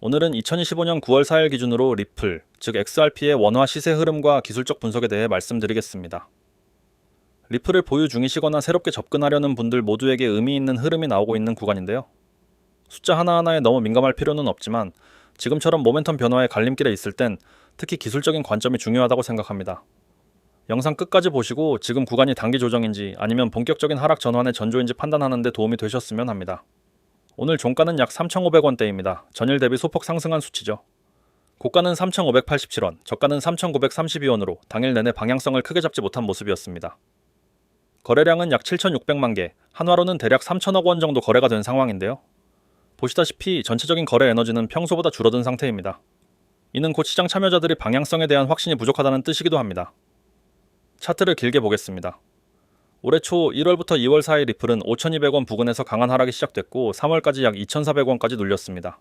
오늘은 2025년 9월 4일 기준으로 리플, 즉 XRP의 원화 시세 흐름과 기술적 분석에 대해 말씀드리겠습니다. 리플을 보유 중이시거나 새롭게 접근하려는 분들 모두에게 의미 있는 흐름이 나오고 있는 구간인데요. 숫자 하나하나에 너무 민감할 필요는 없지만 지금처럼 모멘텀 변화의 갈림길에 있을 땐 특히 기술적인 관점이 중요하다고 생각합니다. 영상 끝까지 보시고 지금 구간이 단기 조정인지 아니면 본격적인 하락 전환의 전조인지 판단하는 데 도움이 되셨으면 합니다. 오늘 종가는 약 3,500원대입니다. 전일 대비 소폭 상승한 수치죠. 고가는 3,587원, 저가는 3,932원으로 당일 내내 방향성을 크게 잡지 못한 모습이었습니다. 거래량은 약 7,600만 개, 한화로는 대략 3천억 원 정도 거래가 된 상황인데요. 보시다시피 전체적인 거래 에너지는 평소보다 줄어든 상태입니다. 이는 곧 시장 참여자들이 방향성에 대한 확신이 부족하다는 뜻이기도 합니다. 차트를 길게 보겠습니다. 올해 초 1월부터 2월 사이 리플은 5,200원 부근에서 강한 하락이 시작됐고 3월까지 약 2,400원까지 눌렸습니다.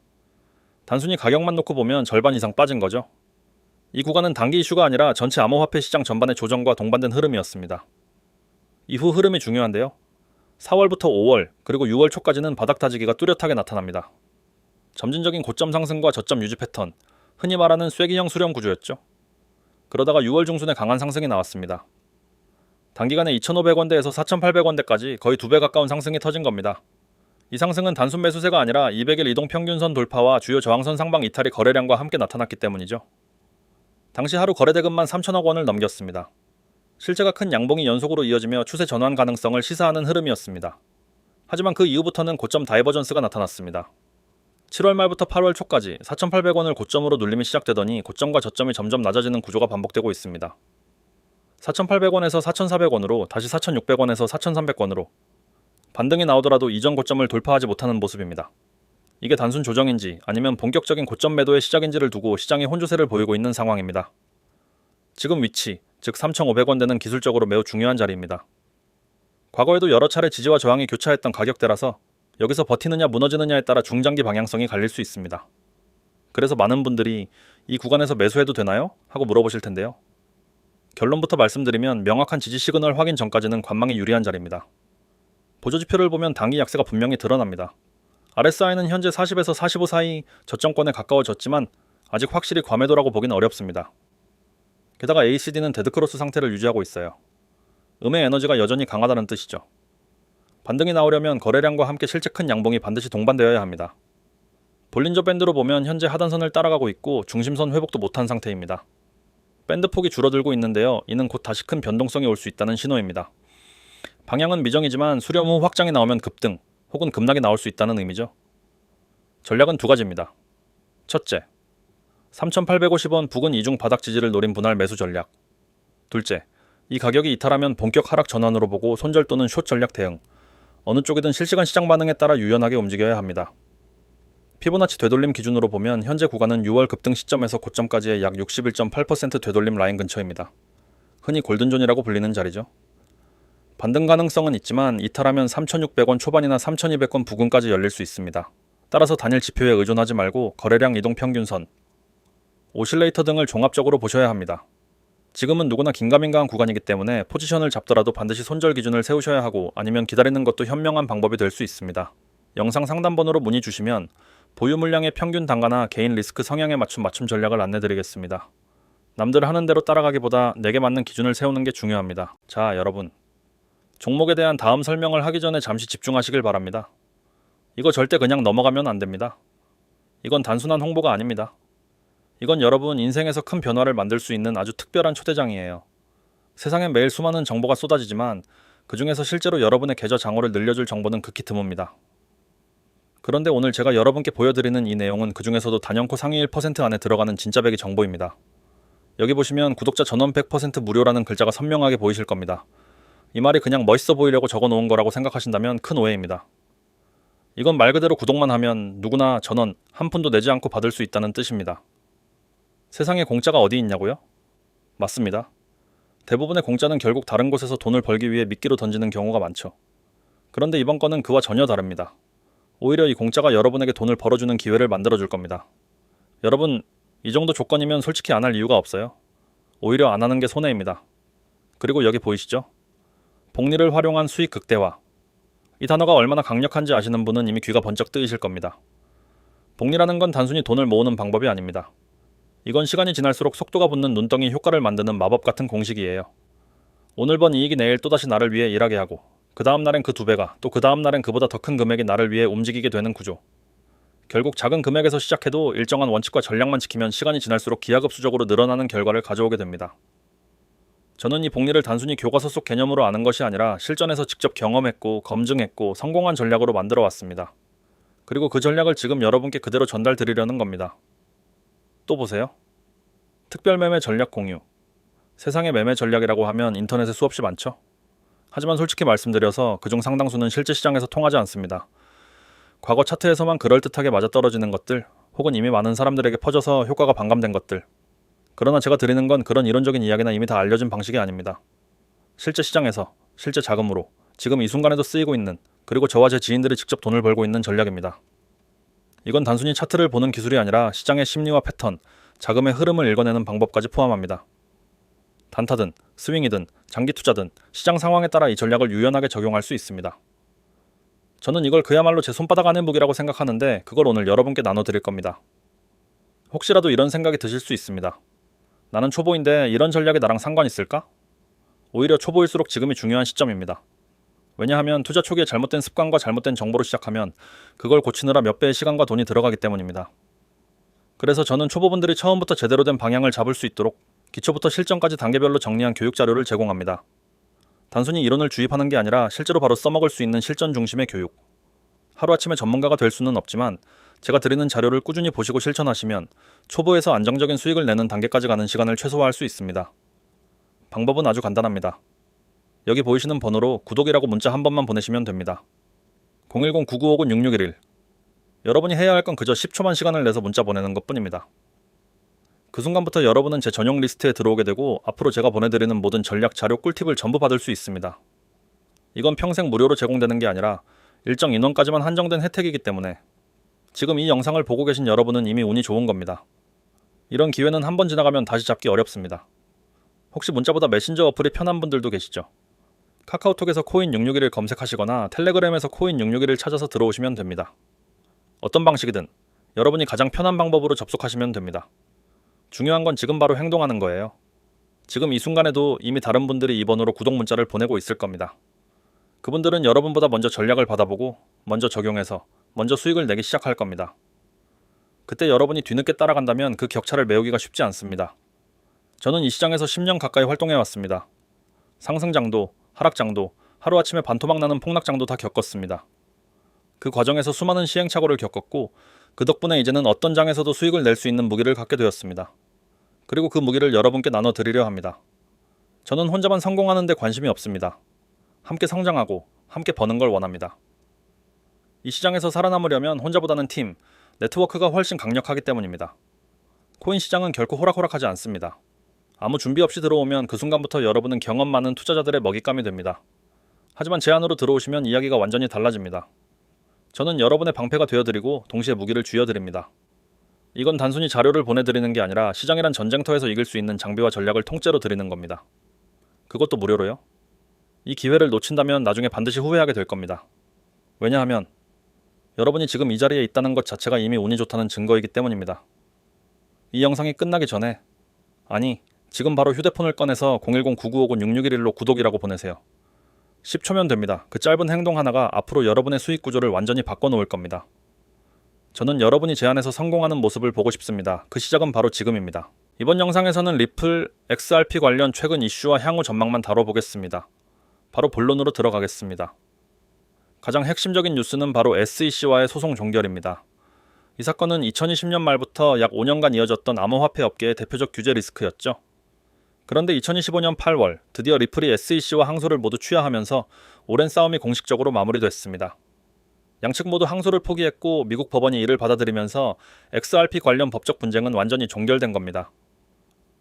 단순히 가격만 놓고 보면 절반 이상 빠진 거죠. 이 구간은 단기 이슈가 아니라 전체 암호화폐 시장 전반의 조정과 동반된 흐름이었습니다. 이후 흐름이 중요한데요. 4월부터 5월 그리고 6월 초까지는 바닥 타지기가 뚜렷하게 나타납니다. 점진적인 고점 상승과 저점 유지 패턴, 흔히 말하는 쐐기형 수렴 구조였죠. 그러다가 6월 중순에 강한 상승이 나왔습니다. 단기간에 2,500원대에서 4,800원대까지 거의 2배 가까운 상승이 터진 겁니다. 이 상승은 단순 매수세가 아니라 200일 이동평균선 돌파와 주요 저항선 상방 이탈이 거래량과 함께 나타났기 때문이죠. 당시 하루 거래 대금만 3천억 원을 넘겼습니다. 실제가 큰 양봉이 연속으로 이어지며 추세 전환 가능성을 시사하는 흐름이었습니다. 하지만 그 이후부터는 고점 다이버전스가 나타났습니다. 7월 말부터 8월 초까지 4,800원을 고점으로 눌림이 시작되더니 고점과 저점이 점점 낮아지는 구조가 반복되고 있습니다. 4,800원에서 4,400원으로 다시 4,600원에서 4,300원으로 반등이 나오더라도 이전 고점을 돌파하지 못하는 모습입니다. 이게 단순 조정인지 아니면 본격적인 고점 매도의 시작인지를 두고 시장이 혼조세를 보이고 있는 상황입니다. 지금 위치, 즉 3,500원대는 기술적으로 매우 중요한 자리입니다. 과거에도 여러 차례 지지와 저항이 교차했던 가격대라서 여기서 버티느냐 무너지느냐에 따라 중장기 방향성이 갈릴 수 있습니다. 그래서 많은 분들이 이 구간에서 매수해도 되나요? 하고 물어보실 텐데요. 결론부터 말씀드리면 명확한 지지 시그널 확인 전까지는 관망이 유리한 자리입니다. 보조지표를 보면 단기 약세가 분명히 드러납니다. RSI는 현재 40에서 45 사이 저점권에 가까워졌지만 아직 확실히 과매도라고 보기는 어렵습니다. 게다가 ACD는 데드크로스 상태를 유지하고 있어요. 음의 에너지가 여전히 강하다는 뜻이죠. 반등이 나오려면 거래량과 함께 실제 큰 양봉이 반드시 동반되어야 합니다. 볼린저 밴드로 보면 현재 하단선을 따라가고 있고 중심선 회복도 못한 상태입니다. 밴드 폭이 줄어들고 있는데요. 이는 곧 다시 큰 변동성이 올 수 있다는 신호입니다. 방향은 미정이지만 수렴 후 확장이 나오면 급등 혹은 급락이 나올 수 있다는 의미죠. 전략은 두 가지입니다. 첫째, 3,850원 부근 이중 바닥 지지를 노린 분할 매수 전략. 둘째, 이 가격이 이탈하면 본격 하락 전환으로 보고 손절 또는 숏 전략 대응. 어느 쪽이든 실시간 시장 반응에 따라 유연하게 움직여야 합니다. 피보나치 되돌림 기준으로 보면 현재 구간은 6월 급등 시점에서 고점까지의 약 61.8% 되돌림 라인 근처입니다. 흔히 골든존이라고 불리는 자리죠. 반등 가능성은 있지만 이탈하면 3,600원 초반이나 3,200원 부근까지 열릴 수 있습니다. 따라서 단일 지표에 의존하지 말고 거래량 이동 평균선, 오실레이터 등을 종합적으로 보셔야 합니다. 지금은 누구나 긴가민가한 구간이기 때문에 포지션을 잡더라도 반드시 손절 기준을 세우셔야 하고 아니면 기다리는 것도 현명한 방법이 될 수 있습니다. 영상 상담번호로 문의 주시면 보유 물량의 평균 단가나 개인 리스크 성향에 맞춘 맞춤 전략을 안내드리겠습니다. 남들 하는 대로 따라가기보다 내게 맞는 기준을 세우는 게 중요합니다. 자, 여러분. 종목에 대한 다음 설명을 하기 전에 잠시 집중하시길 바랍니다. 이거 절대 그냥 넘어가면 안 됩니다. 이건 단순한 홍보가 아닙니다. 이건 여러분 인생에서 큰 변화를 만들 수 있는 아주 특별한 초대장이에요. 세상엔 매일 수많은 정보가 쏟아지지만 그 중에서 실제로 여러분의 계좌 잔고를 늘려줄 정보는 극히 드뭅니다. 그런데 오늘 제가 여러분께 보여드리는 이 내용은 그 중에서도 단연코 상위 1% 안에 들어가는 진짜 배기 정보입니다. 여기 보시면 구독자 전원 100% 무료라는 글자가 선명하게 보이실 겁니다. 이 말이 그냥 멋있어 보이려고 적어놓은 거라고 생각하신다면 큰 오해입니다. 이건 말 그대로 구독만 하면 누구나 전원 한 푼도 내지 않고 받을 수 있다는 뜻입니다. 세상에 공짜가 어디 있냐고요? 맞습니다. 대부분의 공짜는 결국 다른 곳에서 돈을 벌기 위해 미끼로 던지는 경우가 많죠. 그런데 이번 건은 그와 전혀 다릅니다. 오히려 이 공짜가 여러분에게 돈을 벌어주는 기회를 만들어줄 겁니다. 여러분, 이 정도 조건이면 솔직히 안 할 이유가 없어요. 오히려 안 하는 게 손해입니다. 그리고 여기 보이시죠? 복리를 활용한 수익 극대화. 이 단어가 얼마나 강력한지 아시는 분은 이미 귀가 번쩍 뜨이실 겁니다. 복리라는 건 단순히 돈을 모으는 방법이 아닙니다. 이건 시간이 지날수록 속도가 붙는 눈덩이 효과를 만드는 마법 같은 공식이에요. 오늘 번 이익이 내일 또다시 나를 위해 일하게 하고, 그 다음 날엔 그 2배가, 또 그 다음 날엔 그보다 더 큰 금액이 나를 위해 움직이게 되는 구조. 결국 작은 금액에서 시작해도 일정한 원칙과 전략만 지키면 시간이 지날수록 기하급수적으로 늘어나는 결과를 가져오게 됩니다. 저는 이 복리를 단순히 교과서 속 개념으로 아는 것이 아니라 실전에서 직접 경험했고 검증했고 성공한 전략으로 만들어 왔습니다. 그리고 그 전략을 지금 여러분께 그대로 전달드리려는 겁니다. 또 보세요. 특별매매 전략 공유. 세상의 매매 전략이라고 하면 인터넷에 수없이 많죠. 하지만 솔직히 말씀드려서 그중 상당수는 실제 시장에서 통하지 않습니다. 과거 차트에서만 그럴듯하게 맞아떨어지는 것들, 혹은 이미 많은 사람들에게 퍼져서 효과가 반감된 것들. 그러나 제가 드리는 건 그런 이론적인 이야기나 이미 다 알려진 방식이 아닙니다. 실제 시장에서, 실제 자금으로, 지금 이 순간에도 쓰이고 있는, 그리고 저와 제 지인들이 직접 돈을 벌고 있는 전략입니다. 이건 단순히 차트를 보는 기술이 아니라 시장의 심리와 패턴, 자금의 흐름을 읽어내는 방법까지 포함합니다. 단타든, 스윙이든, 장기 투자든 시장 상황에 따라 이 전략을 유연하게 적용할 수 있습니다. 저는 이걸 그야말로 제 손바닥 안의 무기라고 생각하는데 그걸 오늘 여러분께 나눠드릴 겁니다. 혹시라도 이런 생각이 드실 수 있습니다. 나는 초보인데 이런 전략이 나랑 상관 있을까? 오히려 초보일수록 지금이 중요한 시점입니다. 왜냐하면 투자 초기에 잘못된 습관과 잘못된 정보로 시작하면 그걸 고치느라 몇 배의 시간과 돈이 들어가기 때문입니다. 그래서 저는 초보분들이 처음부터 제대로 된 방향을 잡을 수 있도록 기초부터 실전까지 단계별로 정리한 교육 자료를 제공합니다. 단순히 이론을 주입하는 게 아니라 실제로 바로 써먹을 수 있는 실전 중심의 교육. 하루아침에 전문가가 될 수는 없지만 제가 드리는 자료를 꾸준히 보시고 실천하시면 초보에서 안정적인 수익을 내는 단계까지 가는 시간을 최소화할 수 있습니다. 방법은 아주 간단합니다. 여기 보이시는 번호로 구독이라고 문자 한 번만 보내시면 됩니다. 010-9959-6611. 여러분이 해야 할 건 그저 10초만 시간을 내서 문자 보내는 것뿐입니다. 그 순간부터 여러분은 제 전용 리스트에 들어오게 되고 앞으로 제가 보내드리는 모든 전략 자료 꿀팁을 전부 받을 수 있습니다. 이건 평생 무료로 제공되는 게 아니라 일정 인원까지만 한정된 혜택이기 때문에 지금 이 영상을 보고 계신 여러분은 이미 운이 좋은 겁니다. 이런 기회는 한 번 지나가면 다시 잡기 어렵습니다. 혹시 문자보다 메신저 어플이 편한 분들도 계시죠? 카카오톡에서 코인 661을 검색하시거나 텔레그램에서 코인 661을 찾아서 들어오시면 됩니다. 어떤 방식이든 여러분이 가장 편한 방법으로 접속하시면 됩니다. 중요한 건 지금 바로 행동하는 거예요. 지금 이 순간에도 이미 다른 분들이 이 번호로 구독 문자를 보내고 있을 겁니다. 그분들은 여러분보다 먼저 전략을 받아보고 먼저 적용해서 먼저 수익을 내기 시작할 겁니다. 그때 여러분이 뒤늦게 따라간다면 그 격차를 메우기가 쉽지 않습니다. 저는 이 시장에서 10년 가까이 활동해왔습니다. 상승장도, 하락장도, 하루아침에 반토막 나는 폭락장도 다 겪었습니다. 그 과정에서 수많은 시행착오를 겪었고 그 덕분에 이제는 어떤 장에서도 수익을 낼 수 있는 무기를 갖게 되었습니다. 그리고 그 무기를 여러분께 나눠드리려 합니다. 저는 혼자만 성공하는 데 관심이 없습니다. 함께 성장하고 함께 버는 걸 원합니다. 이 시장에서 살아남으려면 혼자보다는 팀, 네트워크가 훨씬 강력하기 때문입니다. 코인 시장은 결코 호락호락하지 않습니다. 아무 준비 없이 들어오면 그 순간부터 여러분은 경험 많은 투자자들의 먹잇감이 됩니다. 하지만 제 안으로 들어오시면 이야기가 완전히 달라집니다. 저는 여러분의 방패가 되어드리고 동시에 무기를 쥐어드립니다. 이건 단순히 자료를 보내드리는 게 아니라 시장이란 전쟁터에서 이길 수 있는 장비와 전략을 통째로 드리는 겁니다. 그것도 무료로요? 이 기회를 놓친다면 나중에 반드시 후회하게 될 겁니다. 왜냐하면 여러분이 지금 이 자리에 있다는 것 자체가 이미 운이 좋다는 증거이기 때문입니다. 이 영상이 끝나기 전에, 아니, 지금 바로 휴대폰을 꺼내서 010-9959-6611로 구독이라고 보내세요. 10초면 됩니다. 그 짧은 행동 하나가 앞으로 여러분의 수익 구조를 완전히 바꿔놓을 겁니다. 저는 여러분이 제 안에서 성공하는 모습을 보고 싶습니다. 그 시작은 바로 지금입니다. 이번 영상에서는 리플, XRP 관련 최근 이슈와 향후 전망만 다뤄보겠습니다. 바로 본론으로 들어가겠습니다. 가장 핵심적인 뉴스는 바로 SEC와의 소송 종결입니다. 이 사건은 2020년 말부터 약 5년간 이어졌던 암호화폐 업계의 대표적 규제 리스크였죠. 그런데 2025년 8월 드디어 리플이 SEC와 항소를 모두 취하하면서 오랜 싸움이 공식적으로 마무리됐습니다. 양측 모두 항소를 포기했고 미국 법원이 이를 받아들이면서 XRP 관련 법적 분쟁은 완전히 종결된 겁니다.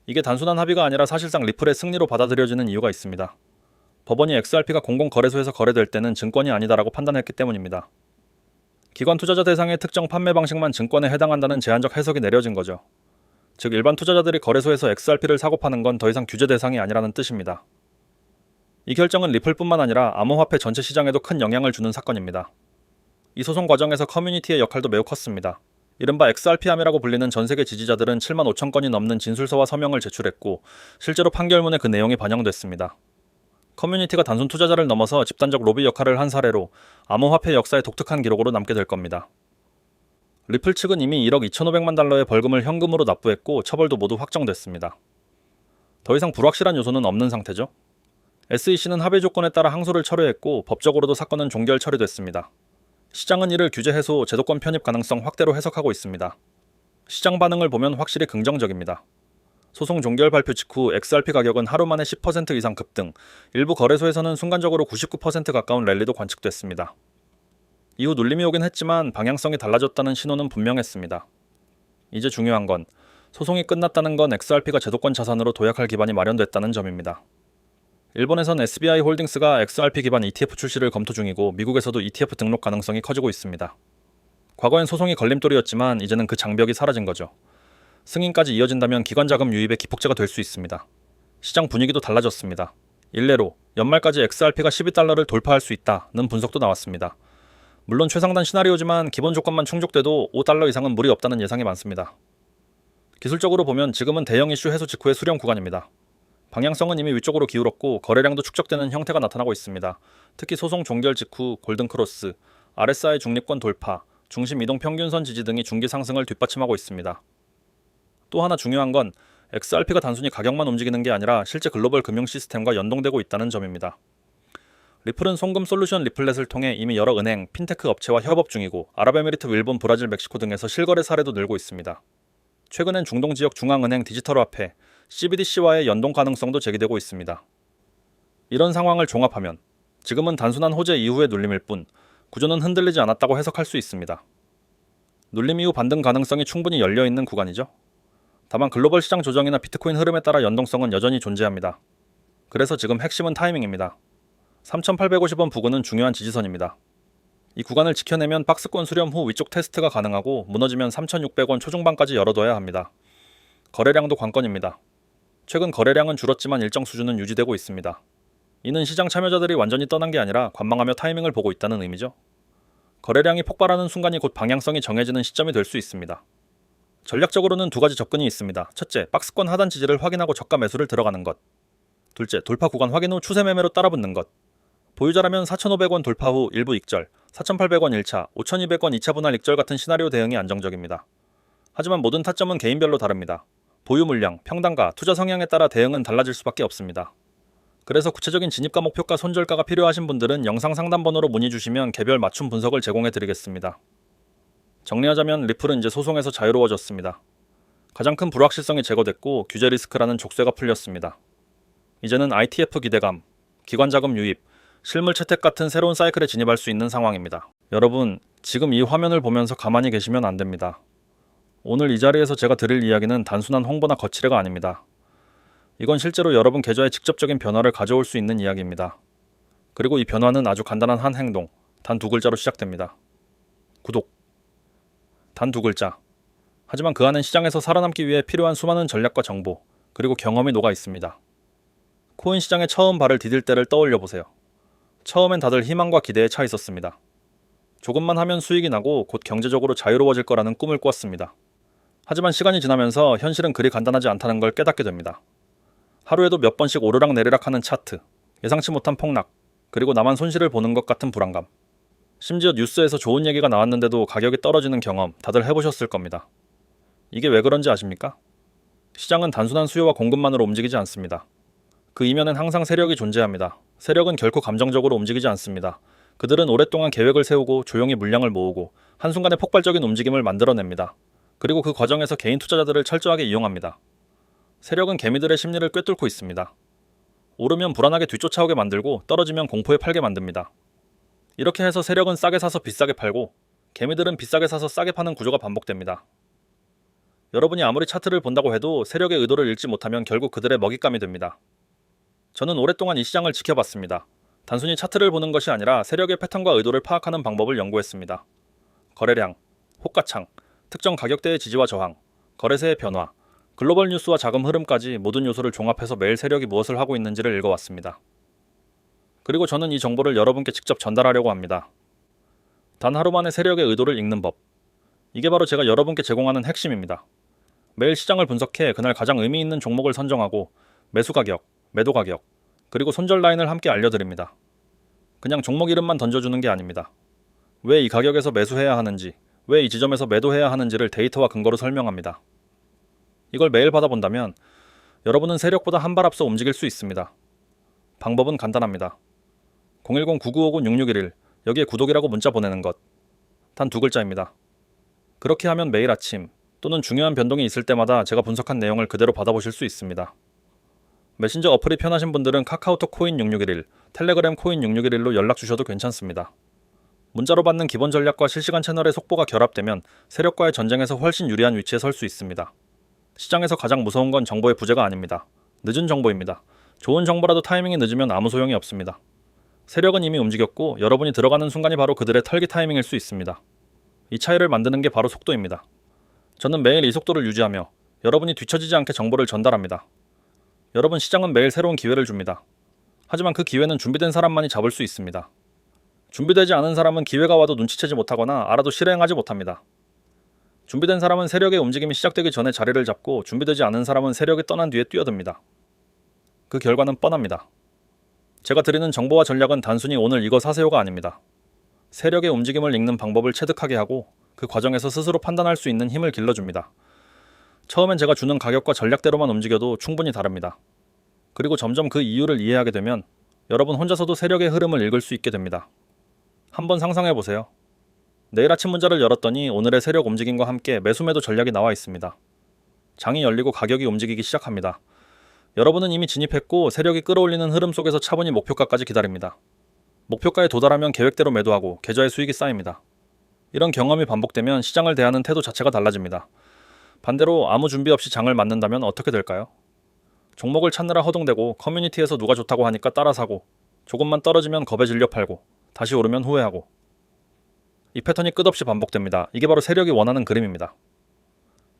이게 단순한 합의가 아니라 사실상 리플의 승리로 받아들여지는 이유가 있습니다. 법원이 XRP가 공공거래소에서 거래될 때는 증권이 아니다라고 판단했기 때문입니다. 기관 투자자 대상의 특정 판매 방식만 증권에 해당한다는 제한적 해석이 내려진 거죠. 즉 일반 투자자들이 거래소에서 XRP를 사고 파는 건 더 이상 규제 대상이 아니라는 뜻입니다. 이 결정은 리플뿐만 아니라 암호화폐 전체 시장에도 큰 영향을 주는 사건입니다. 이 소송 과정에서 커뮤니티의 역할도 매우 컸습니다. 이른바 XRP함이라고 불리는 전세계 지지자들은 7만 5천 건이 넘는 진술서와 서명을 제출했고 실제로 판결문에 그 내용이 반영됐습니다. 커뮤니티가 단순 투자자를 넘어서 집단적 로비 역할을 한 사례로 암호화폐 역사의 독특한 기록으로 남게 될 겁니다. 리플 측은 이미 1억 2,500만 달러의 벌금을 현금으로 납부했고 처벌도 모두 확정됐습니다. 더 이상 불확실한 요소는 없는 상태죠. SEC는 합의 조건에 따라 항소를 철회했고 법적으로도 사건은 종결 처리됐습니다. 시장은 이를 규제 해소, 제도권 편입 가능성 확대로 해석하고 있습니다. 시장 반응을 보면 확실히 긍정적입니다. 소송 종결 발표 직후 XRP 가격은 하루 만에 10% 이상 급등, 일부 거래소에서는 순간적으로 99% 가까운 랠리도 관측됐습니다. 이후 눌림이 오긴 했지만 방향성이 달라졌다는 신호는 분명했습니다. 이제 중요한 건 소송이 끝났다는 건 XRP가 제도권 자산으로 도약할 기반이 마련됐다는 점입니다. 일본에선 SBI 홀딩스가 XRP 기반 ETF 출시를 검토 중이고 미국에서도 ETF 등록 가능성이 커지고 있습니다. 과거엔 소송이 걸림돌이었지만 이제는 그 장벽이 사라진 거죠. 승인까지 이어진다면 기관 자금 유입의 기폭제가 될 수 있습니다. 시장 분위기도 달라졌습니다. 일례로 연말까지 XRP가 12달러를 돌파할 수 있다는 분석도 나왔습니다. 물론 최상단 시나리오지만 기본 조건만 충족돼도 5달러 이상은 무리 없다는 예상이 많습니다. 기술적으로 보면 지금은 대형 이슈 해소 직후의 수렴 구간입니다. 방향성은 이미 위쪽으로 기울었고 거래량도 축적되는 형태가 나타나고 있습니다. 특히 소송 종결 직후 골든크로스, RSI 중립권 돌파, 중심 이동 평균선 지지 등이 중기 상승을 뒷받침하고 있습니다. 또 하나 중요한 건 XRP가 단순히 가격만 움직이는 게 아니라 실제 글로벌 금융 시스템과 연동되고 있다는 점입니다. 리플은 송금 솔루션 리플렛을 통해 이미 여러 은행, 핀테크 업체와 협업 중이고 아랍에미리트, 일본, 브라질, 멕시코 등에서 실거래 사례도 늘고 있습니다. 최근엔 중동 지역 중앙은행 디지털화폐, CBDC와의 연동 가능성도 제기되고 있습니다. 이런 상황을 종합하면 지금은 단순한 호재 이후의 눌림일 뿐 구조는 흔들리지 않았다고 해석할 수 있습니다. 눌림 이후 반등 가능성이 충분히 열려있는 구간이죠. 다만 글로벌 시장 조정이나 비트코인 흐름에 따라 연동성은 여전히 존재합니다. 그래서 지금 핵심은 타이밍입니다. 3,850원 부근은 중요한 지지선입니다. 이 구간을 지켜내면 박스권 수렴 후 위쪽 테스트가 가능하고 무너지면 3,600원 초중반까지 열어둬야 합니다. 거래량도 관건입니다. 최근 거래량은 줄었지만 일정 수준은 유지되고 있습니다. 이는 시장 참여자들이 완전히 떠난 게 아니라 관망하며 타이밍을 보고 있다는 의미죠. 거래량이 폭발하는 순간이 곧 방향성이 정해지는 시점이 될 수 있습니다. 전략적으로는 두 가지 접근이 있습니다. 첫째, 박스권 하단 지지를 확인하고 저가 매수를 들어가는 것. 둘째, 돌파 구간 확인 후 추세 매매로 따라붙는 것. 보유자라면 4,500원 돌파 후 일부 익절, 4,800원 1차, 5,200원 2차 분할 익절 같은 시나리오 대응이 안정적입니다. 하지만 모든 타점은 개인별로 다릅니다. 보유 물량, 평단가, 투자 성향에 따라 대응은 달라질 수밖에 없습니다. 그래서 구체적인 진입가 목표가 손절가가 필요하신 분들은 영상 상담 번호로 문의 주시면 개별 맞춤 분석을 제공해 드리겠습니다. 정리하자면 리플은 이제 소송에서 자유로워졌습니다. 가장 큰 불확실성이 제거됐고 규제 리스크라는 족쇄가 풀렸습니다. 이제는 ITF 기대감, 기관 자금 유입, 실물 채택 같은 새로운 사이클에 진입할 수 있는 상황입니다. 여러분, 지금 이 화면을 보면서 가만히 계시면 안 됩니다. 오늘 이 자리에서 제가 드릴 이야기는 단순한 홍보나 거치레가 아닙니다. 이건 실제로 여러분 계좌에 직접적인 변화를 가져올 수 있는 이야기입니다. 그리고 이 변화는 아주 간단한 한 행동, 단 두 글자로 시작됩니다. 구독. 단 두 글자. 하지만 그 안엔 시장에서 살아남기 위해 필요한 수많은 전략과 정보, 그리고 경험이 녹아 있습니다. 코인 시장에 처음 발을 디딜 때를 떠올려 보세요. 처음엔 다들 희망과 기대에 차 있었습니다. 조금만 하면 수익이 나고 곧 경제적으로 자유로워질 거라는 꿈을 꿨습니다. 하지만 시간이 지나면서 현실은 그리 간단하지 않다는 걸 깨닫게 됩니다. 하루에도 몇 번씩 오르락 내리락하는 차트, 예상치 못한 폭락, 그리고 나만 손실을 보는 것 같은 불안감. 심지어 뉴스에서 좋은 얘기가 나왔는데도 가격이 떨어지는 경험 다들 해보셨을 겁니다. 이게 왜 그런지 아십니까? 시장은 단순한 수요와 공급만으로 움직이지 않습니다. 그 이면엔 항상 세력이 존재합니다. 세력은 결코 감정적으로 움직이지 않습니다. 그들은 오랫동안 계획을 세우고 조용히 물량을 모으고 한순간에 폭발적인 움직임을 만들어냅니다. 그리고 그 과정에서 개인 투자자들을 철저하게 이용합니다. 세력은 개미들의 심리를 꿰뚫고 있습니다. 오르면 불안하게 뒤쫓아오게 만들고 떨어지면 공포에 팔게 만듭니다. 이렇게 해서 세력은 싸게 사서 비싸게 팔고 개미들은 비싸게 사서 싸게 파는 구조가 반복됩니다. 여러분이 아무리 차트를 본다고 해도 세력의 의도를 읽지 못하면 결국 그들의 먹잇감이 됩니다. 저는 오랫동안 이 시장을 지켜봤습니다. 단순히 차트를 보는 것이 아니라 세력의 패턴과 의도를 파악하는 방법을 연구했습니다. 거래량, 호가창, 특정 가격대의 지지와 저항, 거래세의 변화, 글로벌 뉴스와 자금 흐름까지 모든 요소를 종합해서 매일 세력이 무엇을 하고 있는지를 읽어왔습니다. 그리고 저는 이 정보를 여러분께 직접 전달하려고 합니다. 단 하루 만에 세력의 의도를 읽는 법. 이게 바로 제가 여러분께 제공하는 핵심입니다. 매일 시장을 분석해 그날 가장 의미 있는 종목을 선정하고 매수 가격, 매도 가격, 그리고 손절 라인을 함께 알려드립니다. 그냥 종목 이름만 던져주는 게 아닙니다. 왜 이 가격에서 매수해야 하는지, 왜 이 지점에서 매도해야 하는지를 데이터와 근거로 설명합니다. 이걸 매일 받아본다면 여러분은 세력보다 한 발 앞서 움직일 수 있습니다. 방법은 간단합니다. 010-9959-6611 여기에 구독이라고 문자 보내는 것. 단 2글자입니다. 그렇게 하면 매일 아침 또는 중요한 변동이 있을 때마다 제가 분석한 내용을 그대로 받아보실 수 있습니다. 메신저 어플이 편하신 분들은 카카오톡 코인 6611, 텔레그램 코인 6611로 연락 주셔도 괜찮습니다. 문자로 받는 기본 전략과 실시간 채널의 속보가 결합되면 세력과의 전쟁에서 훨씬 유리한 위치에 설 수 있습니다. 시장에서 가장 무서운 건 정보의 부재가 아닙니다. 늦은 정보입니다. 좋은 정보라도 타이밍이 늦으면 아무 소용이 없습니다. 세력은 이미 움직였고 여러분이 들어가는 순간이 바로 그들의 털기 타이밍일 수 있습니다. 이 차이를 만드는 게 바로 속도입니다. 저는 매일 이 속도를 유지하며 여러분이 뒤처지지 않게 정보를 전달합니다. 여러분, 시장은 매일 새로운 기회를 줍니다. 하지만 그 기회는 준비된 사람만이 잡을 수 있습니다. 준비되지 않은 사람은 기회가 와도 눈치채지 못하거나 알아도 실행하지 못합니다. 준비된 사람은 세력의 움직임이 시작되기 전에 자리를 잡고 준비되지 않은 사람은 세력이 떠난 뒤에 뛰어듭니다. 그 결과는 뻔합니다. 제가 드리는 정보와 전략은 단순히 오늘 이거 사세요가 아닙니다. 세력의 움직임을 읽는 방법을 체득하게 하고 그 과정에서 스스로 판단할 수 있는 힘을 길러줍니다. 처음엔 제가 주는 가격과 전략대로만 움직여도 충분히 다릅니다. 그리고 점점 그 이유를 이해하게 되면 여러분 혼자서도 세력의 흐름을 읽을 수 있게 됩니다. 한번 상상해보세요. 내일 아침 문자를 열었더니 오늘의 세력 움직임과 함께 매수매도 전략이 나와 있습니다. 장이 열리고 가격이 움직이기 시작합니다. 여러분은 이미 진입했고 세력이 끌어올리는 흐름 속에서 차분히 목표가까지 기다립니다. 목표가에 도달하면 계획대로 매도하고 계좌에 수익이 쌓입니다. 이런 경험이 반복되면 시장을 대하는 태도 자체가 달라집니다. 반대로 아무 준비 없이 장을 맞는다면 어떻게 될까요? 종목을 찾느라 허둥대고 커뮤니티에서 누가 좋다고 하니까 따라 사고 조금만 떨어지면 겁에 질려 팔고 다시 오르면 후회하고 이 패턴이 끝없이 반복됩니다. 이게 바로 세력이 원하는 그림입니다.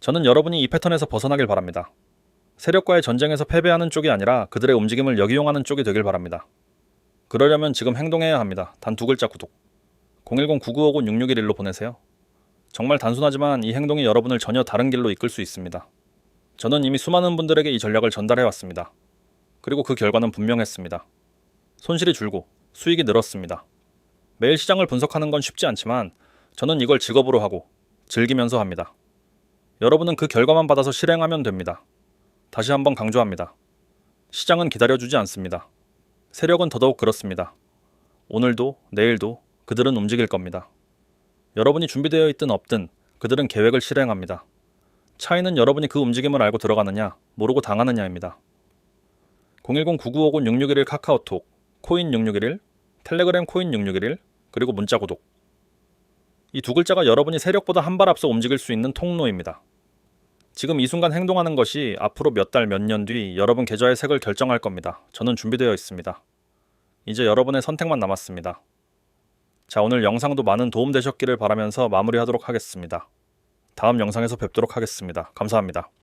저는 여러분이 이 패턴에서 벗어나길 바랍니다. 세력과의 전쟁에서 패배하는 쪽이 아니라 그들의 움직임을 역이용하는 쪽이 되길 바랍니다. 그러려면 지금 행동해야 합니다. 단 2글자 구독. 010-9959-6611로 보내세요. 정말 단순하지만 이 행동이 여러분을 전혀 다른 길로 이끌 수 있습니다. 저는 이미 수많은 분들에게 이 전략을 전달해왔습니다. 그리고 그 결과는 분명했습니다. 손실이 줄고 수익이 늘었습니다. 매일 시장을 분석하는 건 쉽지 않지만 저는 이걸 직업으로 하고 즐기면서 합니다. 여러분은 그 결과만 받아서 실행하면 됩니다. 다시 한번 강조합니다. 시장은 기다려주지 않습니다. 세력은 더더욱 그렇습니다. 오늘도 내일도 그들은 움직일 겁니다. 여러분이 준비되어 있든 없든 그들은 계획을 실행합니다. 차이는 여러분이 그 움직임을 알고 들어가느냐, 모르고 당하느냐입니다. 010-9959-6611 카카오톡, 코인 6611, 텔레그램 코인 6611, 그리고 문자 구독. 이 2글자가 여러분이 세력보다 한 발 앞서 움직일 수 있는 통로입니다. 지금 이 순간 행동하는 것이 앞으로 몇 달, 몇 년 뒤 여러분 계좌의 색을 결정할 겁니다. 저는 준비되어 있습니다. 이제 여러분의 선택만 남았습니다. 자, 오늘 영상도 많은 도움 되셨기를 바라면서 마무리하도록 하겠습니다. 다음 영상에서 뵙도록 하겠습니다. 감사합니다.